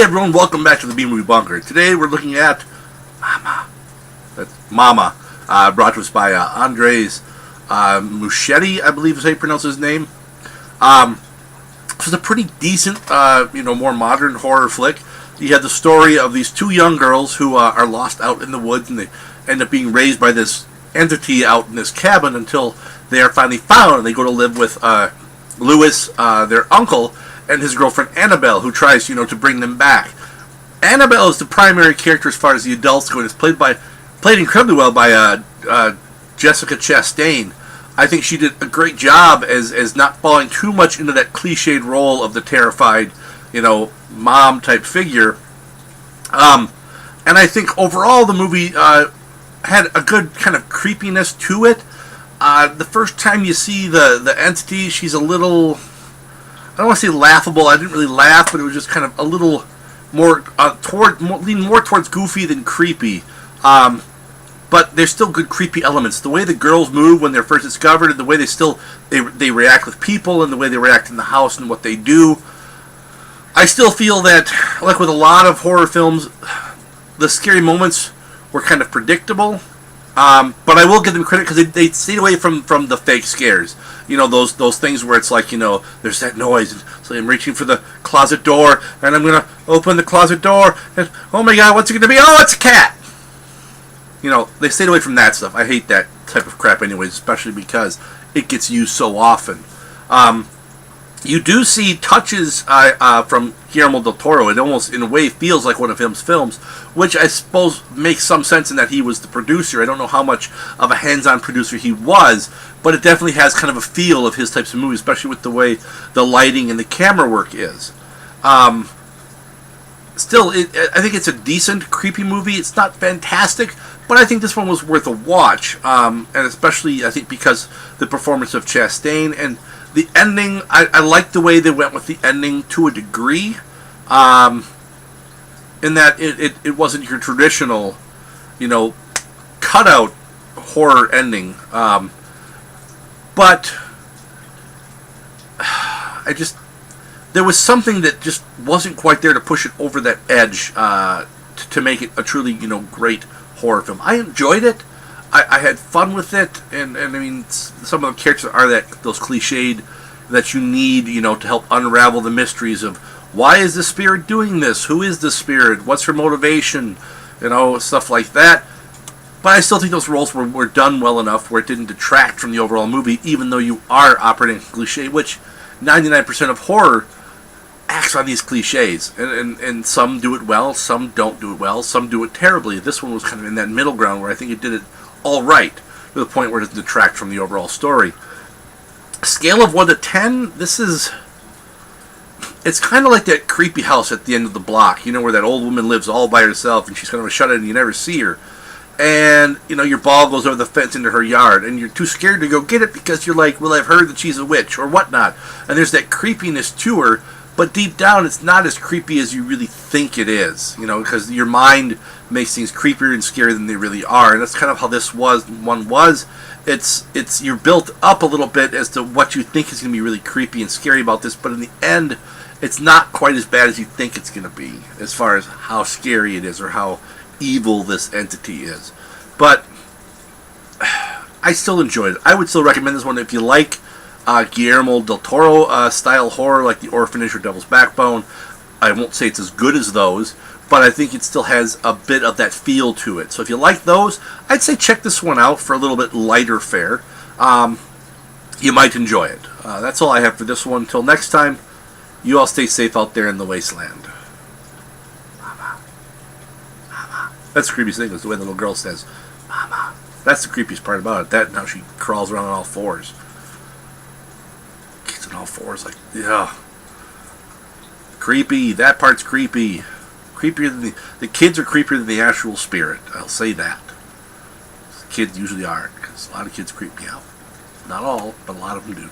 Hey everyone, welcome back to the B-Movie Bunker. Today we're looking at Mama. That's Mama, brought to us by Andrés Muschietti, I believe is how you pronounce his name. This is a pretty decent, more modern horror flick. You have the story of these two young girls who are lost out in the woods, and they end up being raised by this entity out in this cabin until they are finally found, and they go to live with Louis, their uncle, and his girlfriend Isabelle, who tries, to bring them back. Isabelle is the primary character as far as the adults go, and it's played incredibly well by Jessica Chastain. I think she did a great job as not falling too much into that cliched role of the terrified, mom type figure. And I think overall the movie had a good kind of creepiness to it. The first time you see the entity, she's a little, I don't want to say laughable. I didn't really laugh, but it was just kind of a little more leaning more towards goofy than creepy. But there's still good creepy elements. The way the girls move when they're first discovered, and the way they react with people, and the way they react in the house, and what they do. I still feel that, like with a lot of horror films, the scary moments were kind of predictable. But I will give them credit because they stayed away from the fake scares. Those things where it's like, there's that noise, and so I'm reaching for the closet door, and I'm going to open the closet door, and oh my god, what's it going to be? Oh, it's a cat! They stayed away from that stuff. I hate that type of crap anyways, especially because it gets used so often. You do see touches from Guillermo del Toro. It almost, in a way, feels like one of his films, which I suppose makes some sense in that he was the producer. I don't know how much of a hands-on producer he was, but it definitely has kind of a feel of his types of movies, especially with the way the lighting and the camera work is. Still, I think it's a decent, creepy movie. It's not fantastic, but I think this one was worth a watch, and especially, I think, because the performance of Chastain and the ending. I like the way they went with the ending to a degree, in that it wasn't your traditional, cutout horror ending, but there was something that just wasn't quite there to push it over that edge to make it a truly, great horror film. I enjoyed it. I had fun with it, and I mean, some of the characters are those cliched that you need, to help unravel the mysteries of why is the spirit doing this? Who is the spirit? What's her motivation? Stuff like that. But I still think those roles were done well enough where it didn't detract from the overall movie, even though you are operating cliche, which 99% of horror acts on these cliches, and some do it well, some don't do it well, some do it terribly. This one was kind of in that middle ground where I think it did it all right, to the point where it doesn't detract from the overall story. Scale of 1 to 10, it's kind of like that creepy house at the end of the block, where that old woman lives all by herself, and she's kind of shut in and you never see her. And, your ball goes over the fence into her yard, and you're too scared to go get it because you're like, well, I've heard that she's a witch, or whatnot. And there's that creepiness to her, but deep down, it's not as creepy as you really think it is, because your mind makes things creepier and scarier than they really are, and that's kind of how this one was. It's you're built up a little bit as to what you think is going to be really creepy and scary about this, but in the end, it's not quite as bad as you think it's going to be, as far as how scary it is or how evil this entity is. But I still enjoyed it. I would still recommend this one if you like Guillermo del Toro style horror, like The Orphanage or Devil's Backbone. I won't say it's as good as those, but I think it still has a bit of that feel to it. So if you like those, I'd say check this one out for a little bit lighter fare. You might enjoy it. That's all I have for this one. Until next time, you all stay safe out there in the wasteland. Mama. Mama. That's the creepiest thing, is the way the little girl says, Mama. That's the creepiest part about it. That, now she crawls around on all fours. Gets on all fours like, yeah. Creepy. That part's creepy. Creepier than the kids are creepier than the actual spirit. I'll say that. Kids usually aren't, because a lot of kids creep me out. Not all, but a lot of them do.